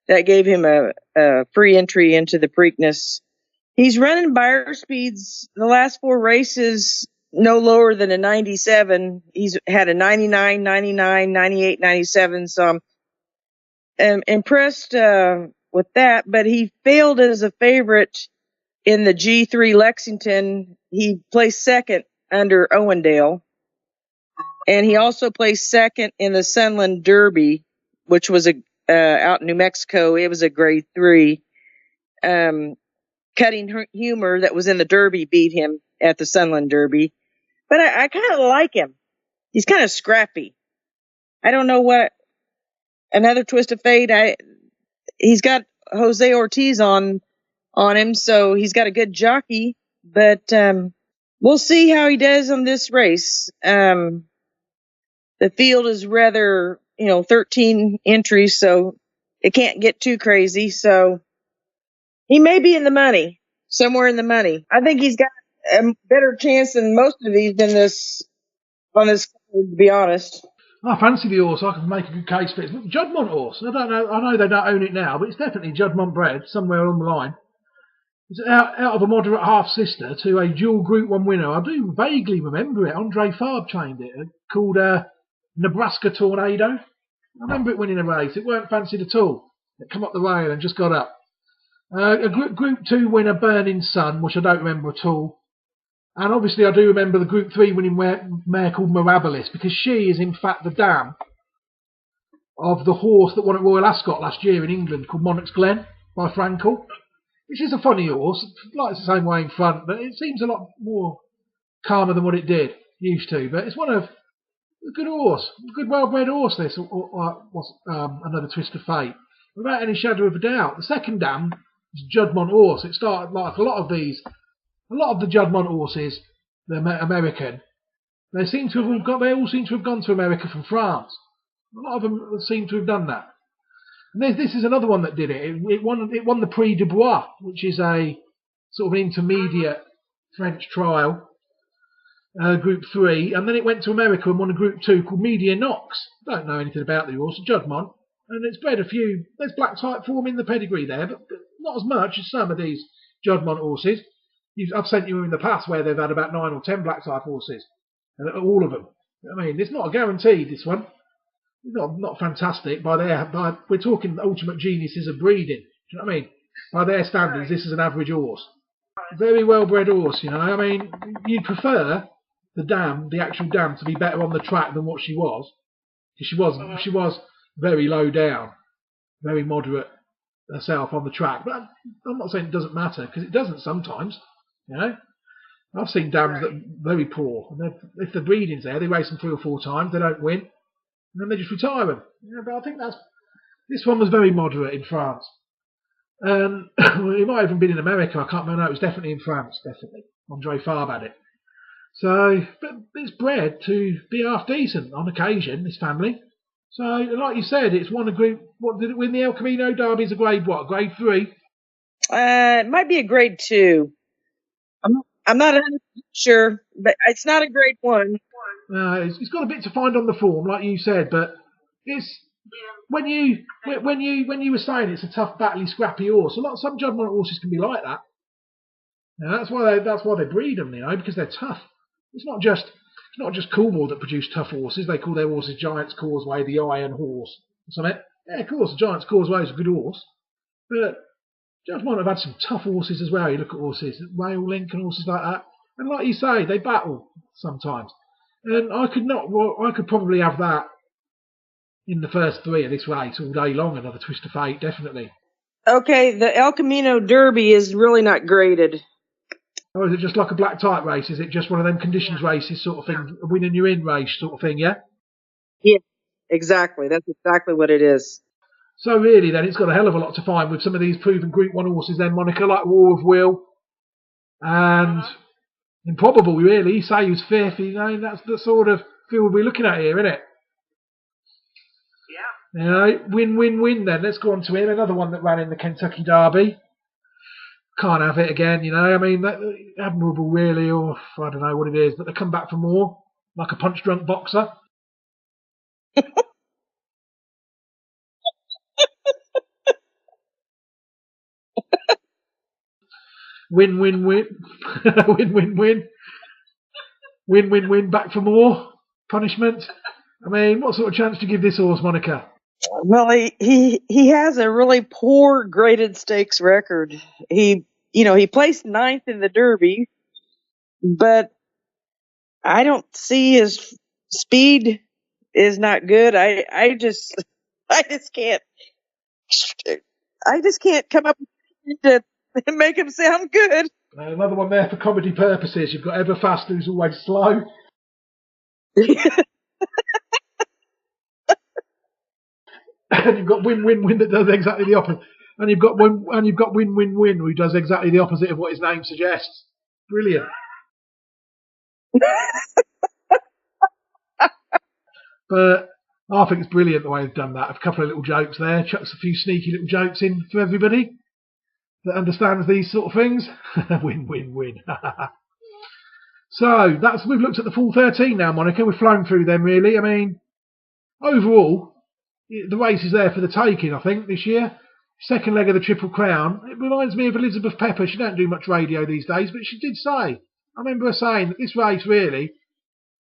gave him a free entry into the Preakness. He's running buyer speeds the last 4 races no lower than a 97. He's had a 99, 99, 98, 97. So I'm impressed with that. But he failed as a favorite in the G3 Lexington. He placed second under Owendale. And he also placed second in the Sunland Derby, which was out in New Mexico. It was a grade 3. Cutting Humor that was in the Derby beat him at the Sunland Derby. But I kind of like him. He's kind of scrappy. I don't know what. Another Twist of Fate. He's got Jose Ortiz on him, so he's got a good jockey. But we'll see how he does on this race. The field is rather, 13 entries, so it can't get too crazy. So he may be in the money, somewhere in the money. I think he's got a better chance than most of these on this, to be honest. I fancy the horse. I can make a good case for it. It's Juddmonte horse. I don't know. I know they don't own it now, but it's definitely Juddmonte bred somewhere along the line. It's out of a moderate half sister to a dual Group 1 winner. I do vaguely remember it. Andre Farb trained it, called Nebraska Tornado. I remember it winning a race. It weren't fancied at all. It come up the rail and just got up. A Group 2 winner, Burning Sun, which I don't remember at all. And obviously I do remember the Group 3 winning mare called Mirabilis, because she is in fact the dam of the horse that won at Royal Ascot last year in England, called Monarch's Glen by Frankel, which is a funny horse. It likes the same way in front, but it seems a lot more calmer than what it used to. But it's a good horse, a good well-bred horse, this, Another Twist of Fate, without any shadow of a doubt. The second dam is Juddmonte horse. It started like a lot of the Juddmonte horses, the American. They all seem to have gone to America from France. A lot of them seem to have done that. And this is another one that did it. It won the Prix du Bois, which is a sort of an intermediate French trial, Group 3, and then it went to America and won a Group 2 called Media Knox. Don't know anything about the horse, Juddmonte, and it's bred a few. There's black type form in the pedigree there, but not as much as some of these Juddmonte horses. I've sent you in the past where they've had about 9 or 10 black type horses, and all of them. I mean, it's not a guarantee, this one. It's not fantastic we're talking ultimate geniuses of breeding. Do you know what I mean? By their standards, this is an average horse. Very well bred horse, I mean, you'd prefer the actual dam, to be better on the track than what she was. Because she was very low down, very moderate herself on the track. But I'm not saying it doesn't matter, because it doesn't sometimes. I've seen dams that are very poor, and if the breeding's there, they race them 3 or 4 times, they don't win, and then they just retire them. But I think this one was very moderate in France. It might have even been in America. I can't remember. No, it was definitely in France. Definitely, Andre Farb had it. So, but it's bred to be half decent on occasion. This family, So, like you said, it's won a group. What did it win? The El Camino Derby is a grade what? Grade 3? It might be a grade 2. I'm not 100% sure, but it's not a grade 1. It's got a bit to find on the form, like you said, but it's when you were saying it's a tough, battly, scrappy horse. Some judgment horses can be like that. Now, that's why they breed them, because they're tough. It's not just Coolmore that produce tough horses. They call their horses Giant's Causeway, the Iron Horse, or something. Yeah, of course, Giant's Causeway is a good horse, but Judge might have had some tough horses as well. You look at horses, Rail Link and horses like that, and like you say, they battle sometimes. And I could probably have that in the first 3 of this race all day long. Another Twist of Fate, definitely. Okay, the El Camino Derby is really not graded. Or is it just like a black type race? Is it just one of them conditions races sort of thing, a win and you're in race sort of thing, yeah? Yeah, exactly. That's exactly what it is. So really then it's got a hell of a lot to find with some of these proven Group 1 horses then, Monica, like War of Will and Improbable, really. Say he was fifth, that's the sort of field we're looking at here, isn't it? Yeah. Win then. Let's go on to him. Another one that ran in the Kentucky Derby. Can't have it again, Admirable, really, or I don't know what it is, but they come back for more, like a punch-drunk boxer. Win. Win, back for more. Punishment. I mean, what sort of chance do you give this horse, Monica? Well, he has a really poor graded stakes record. He placed 9th in the Derby, but I don't see his speed is not good. I just can't come up with to make him sound good. Another one there for comedy purposes. You've got Everfast, who's always slow. And you've got Win that does exactly the opposite. And you've got Win who does exactly the opposite of what his name suggests. Brilliant. But I think it's brilliant the way they've done that. A couple of little jokes there, chucks a few sneaky little jokes in for everybody that understands these sort of things. Win. So we've looked at the full 13 now, Monica. We've flown through them really. I mean, overall, the race is there for the taking, I think, this year. Second leg of the Triple Crown. It reminds me of Elizabeth Pepper. She don't do much radio these days, but she did say, I remember her saying that this race really,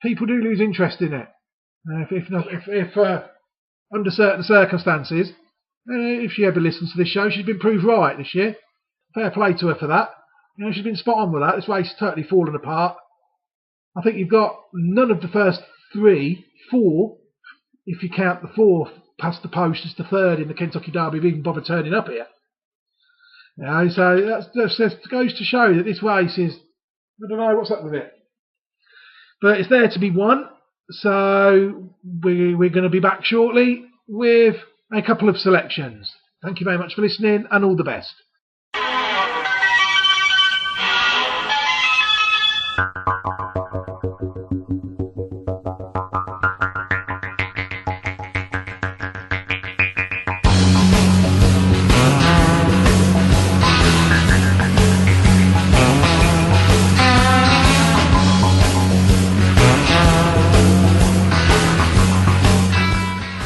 people do lose interest in it. If under certain circumstances, if she ever listens to this show, she's been proved right this year. Fair play to her for that. She's been spot on with that. This race has totally fallen apart. I think you've got none of the first 4, if you count the 4th past the post as the 3rd in the Kentucky Derby, have even bothered turning up here. So that goes to show that this race is, I don't know what's up with it. But it's there to be won. So we're going to be back shortly with a couple of selections. Thank you very much for listening and all the best.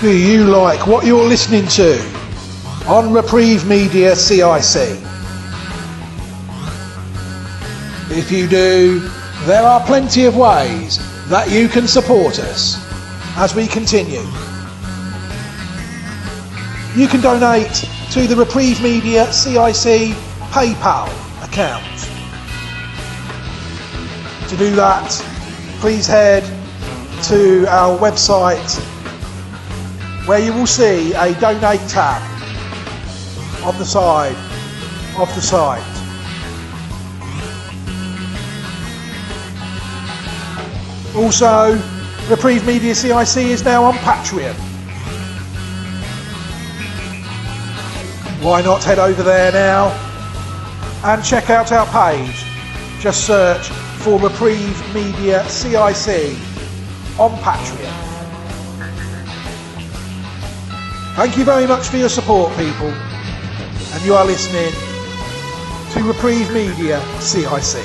Do you like what you're listening to on Reprieve Media CIC? If you do, there are plenty of ways that you can support us as we continue. You can donate to the Reprieve Media CIC PayPal account. To do that, please head to our website, where you will see a donate tab on the side of the site. Also, Reprieve Media CIC is now on Patreon. Why not head over there now and check out our page. Just search for Reprieve Media CIC on Patreon. Thank you very much for your support, people. And you are listening to Reprieve Media CIC.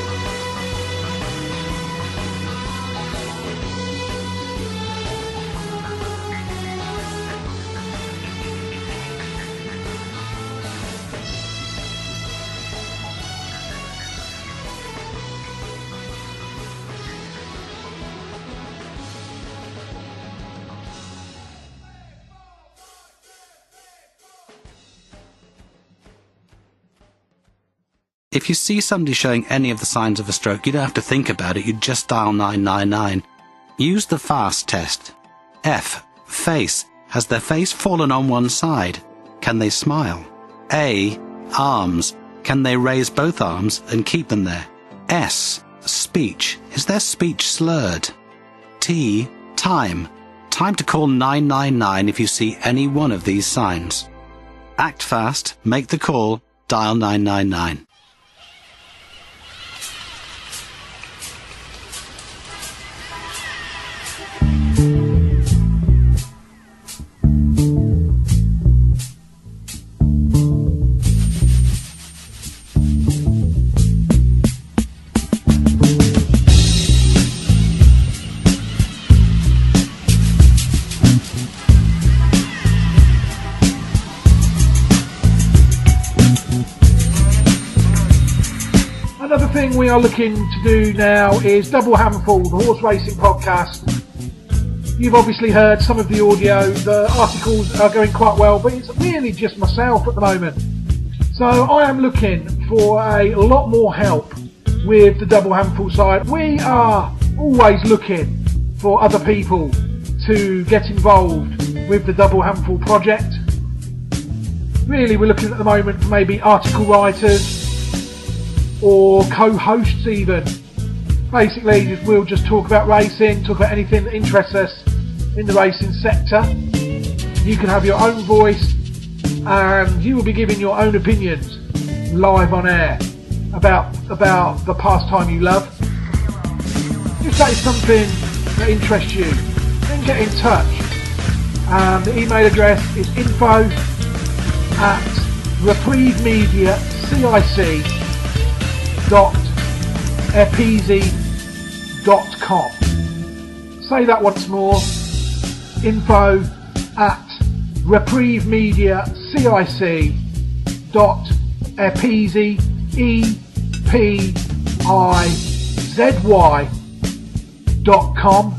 If you see somebody showing any of the signs of a stroke, you don't have to think about it, you just dial 999. Use the FAST test. F. Face. Has their face fallen on one side? Can they smile? A. Arms. Can they raise both arms and keep them there? S. Speech. Is their speech slurred? T. Time. Time to call 999 if you see any one of these signs. Act fast, make the call, dial 999. Another thing we are looking to do now is Double Handful, the horse racing podcast. You've obviously heard some of the audio. The articles are going quite well, but it's really just myself at the moment. So I am looking for a lot more help with the Double Handful side. We are always looking for other people to get involved with the Double Handful project. Really, we're looking at the moment for maybe article writers or co-hosts even. Basically, we'll just talk about racing, talk about anything that interests us in the racing sector. You can have your own voice and you will be giving your own opinions live on air about the pastime you love. If that is something that interests you, then get in touch. The email address is info@reprievemediacic.epeasy.com. Say that once more. info@reprievemediacic.epeasy.com.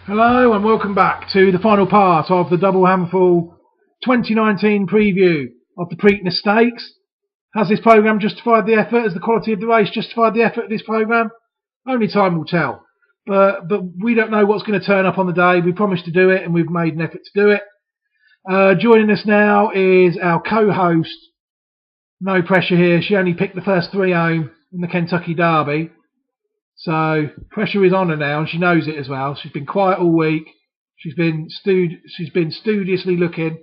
Hello and welcome back to the final part of the Double Handful 2019 preview of the Preakness Stakes. Has this programme justified the effort? Has the quality of the race justified the effort of this programme? Only time will tell. But we don't know what's going to turn up on the day. We promised to do it and we've made an effort to do it. Joining us now is our co-host. No pressure here. She only picked the first three home in the Kentucky Derby. So pressure is on her now, and she knows it as well. She's been quiet all week. She's been studiously looking.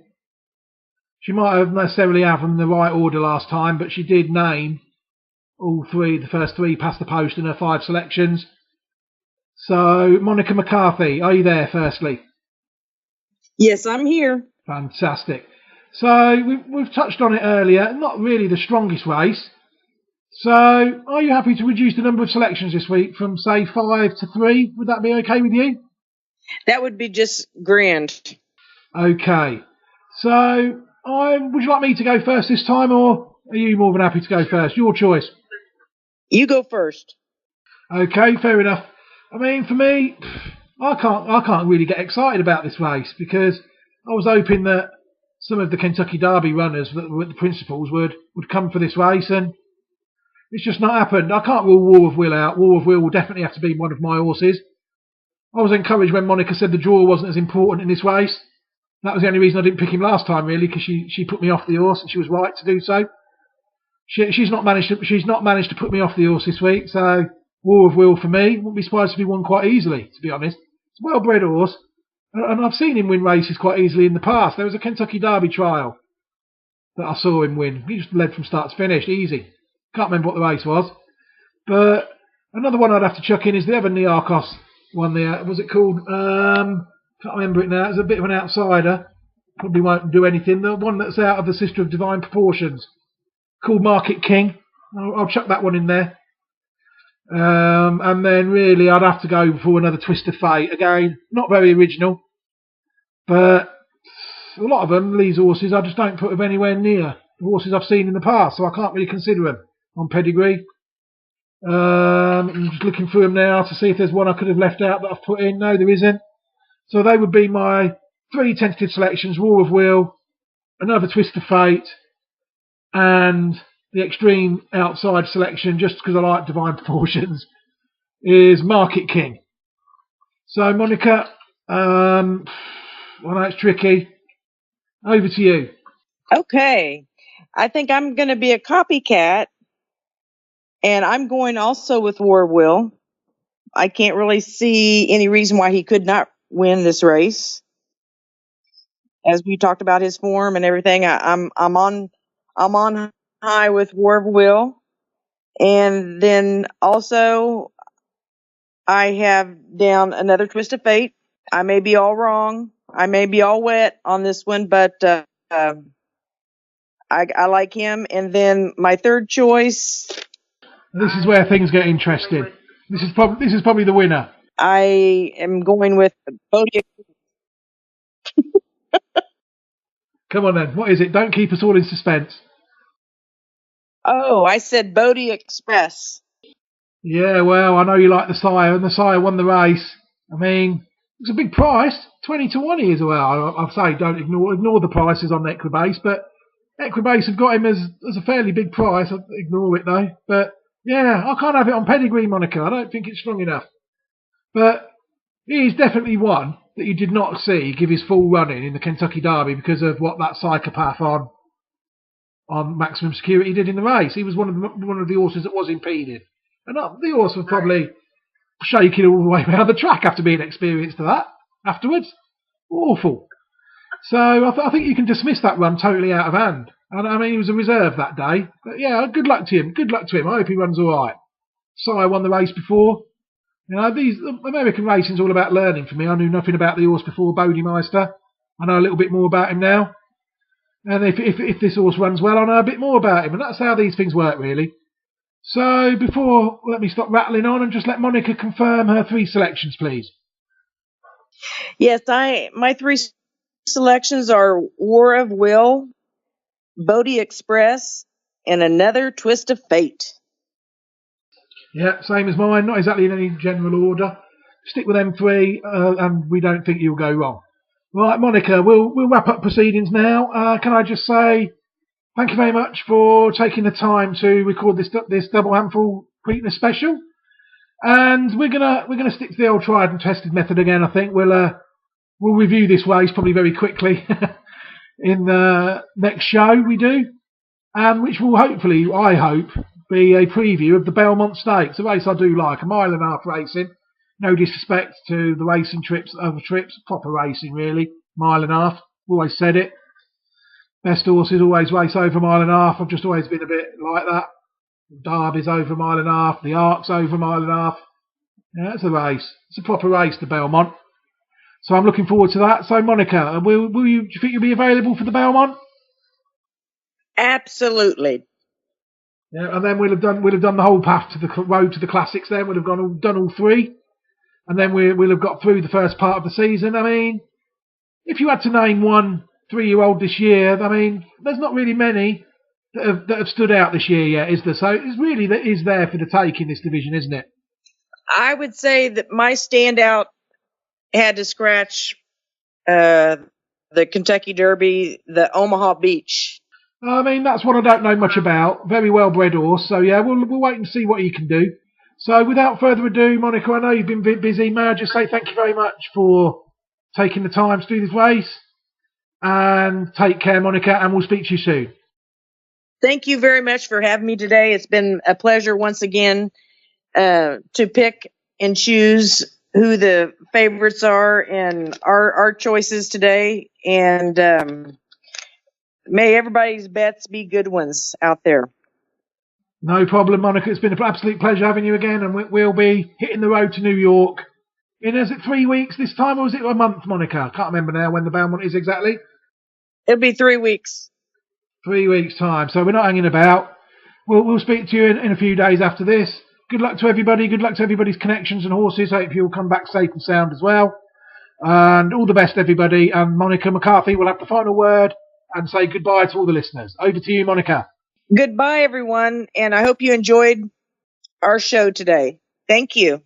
She might have necessarily have them in the right order last time, but she did name all three, the first three past the post in her 5 selections. So Monica McCarthy, are you there? Firstly, Yes, I'm here. fantastic. So we've touched on it earlier. Not really the strongest race. So, are you happy to reduce the number of selections this week from, say, 5 to 3? Would that be okay with you? That would be just grand. Okay. So, would you like me to go first this time, or are you more than happy to go first? Your choice. You go first. Okay, fair enough. I mean, for me, I can't really get excited about this race because I was hoping that some of the Kentucky Derby runners that were the principals would come for this race, and it's just not happened. I can't rule War of Will out. War of Will definitely have to be one of my horses. I was encouraged when Monica said the draw wasn't as important in this race. That was the only reason I didn't pick him last time, really, because she put me off the horse, and she was right to do so. She's not managed to put me off the horse this week. So War of Will for me, wouldn't be surprised if he won quite easily, to be honest. It's a well-bred horse. And I've seen him win races quite easily in the past. There was a Kentucky Derby trial that I saw him win. He just led from start to finish, easy. Can't remember what the race was. But another one I'd have to chuck in is the Evan Niarchos one there. Was it called? Can't remember it now. It was a bit of an outsider. Probably won't do anything. The one that's out of the Sister of Divine Proportions, called Market King. I'll chuck that one in there. And then really I'd have to go for another Twist of Fate. Again, not very original, but a lot of them, these horses, I just don't put them anywhere near the horses I've seen in the past, so I can't really consider them on pedigree. I'm just looking through them now to see if there's one I could have left out that I've put in. No, there isn't. So they would be my 3 tentative selections: War of Will, another Twist of Fate, and the extreme outside selection, just because I like Divine Proportions, is Market King. So, Monica, I know it's tricky. Over to you. Okay. I think I'm going to be a copycat, and I'm going also with War of Will. I can't really see any reason why he could not win this race. As we talked about his form and everything, I'm on high with War of Will. And then also I have down another Twist of Fate. I may be all wrong. I may be all wet on this one, but I like him. And then my third choice. This is where things get interesting. This is probably the winner. I am going with Bodie. Come on then. What is it? Don't keep us all in suspense. Oh, I said Bodie Express. Yeah, well, I know you like the sire, and the sire won the race. I mean, it's a big price, 20 to 1 he is. Well, I'll say don't ignore the prices on Equibase, but Equibase have got him as a fairly big price. I'll ignore it though. But yeah, I can't have it on pedigree, Monica. I don't think it's strong enough. But he's definitely one that you did not see give his full running in the Kentucky Derby because of what that psychopath on Maximum Security did in the race. He was one of the horses that was impeded. And the horse was probably shaking all the way around the track after being experienced to that afterwards. Awful. So I think you can dismiss that run totally out of hand. And I mean, he was a reserve that day. But yeah, good luck to him. Good luck to him. I hope he runs all right. Sire won the race before. You know, these American racing's all about learning for me. I knew nothing about the horse before Bodemeister. I know a little bit more about him now. And if this horse runs well, I know a bit more about him. And that's how these things work, really. So let me stop rattling on and just let Monica confirm her 3 selections, please. Yes, my 3 selections are War of Will, Bodie Express, and another Twist of Fate. Yeah, same as mine. Not exactly in any general order. Stick with them 3, and we don't think you'll go wrong. Right, Monica, we'll wrap up proceedings now. Can I just say thank you very much for taking the time to record this double handful Preakness special, and we're gonna stick to the old tried and tested method again. I think we'll review this race probably very quickly in the next show we do, and which will hopefully, I hope, be a preview of the Belmont Stakes, a race I do like, a 1.5 mile racing. No disrespect to the racing trips, other trips, proper racing really, 1.5 miles. Always said it. Best horses always race over 1.5 miles. I've just always been a bit like that. Derby's over 1.5 miles. The Ark's over 1.5 miles. Yeah, it's a race. It's a proper race, the Belmont. So I'm looking forward to that. So Monica, do you think you'll be available for the Belmont? Absolutely. Yeah, and then we'll have done the whole path to the road to the classics. Then we'll have done all 3, and then we'll have got through the first part of the season. I mean, if you had to name one 3-year-old this year, I mean, there's not really many that have stood out this year yet, is there? So it's really that is there for the take in this division, isn't it? I would say that my standout had to scratch the Kentucky Derby, the Omaha Beach. I mean, that's one I don't know much about. Very well bred horse. So yeah, we'll wait and see what he can do. So without further ado, Monica, I know you've been busy. May I just say thank you very much for taking the time to do this race. And take care, Monica, and we'll speak to you soon. Thank you very much for having me today. It's been a pleasure once again to pick and choose who the favorites are in our choices today, and may everybody's bets be good ones out there. No problem, Monica. It's been an absolute pleasure having you again, and we'll be hitting the road to New York is it 3 weeks this time, or is it a month, Monica? I can't remember now when the Belmont is exactly. It'll be 3 weeks. 3 weeks' time, so we're not hanging about. We'll speak to you in a few days after this. Good luck to everybody. Good luck to everybody's connections and horses. Hope you'll come back safe and sound as well. And all the best, everybody. And Monica McCarthy will have the final word and say goodbye to all the listeners. Over to you, Monica. Goodbye, everyone, and I hope you enjoyed our show today. Thank you.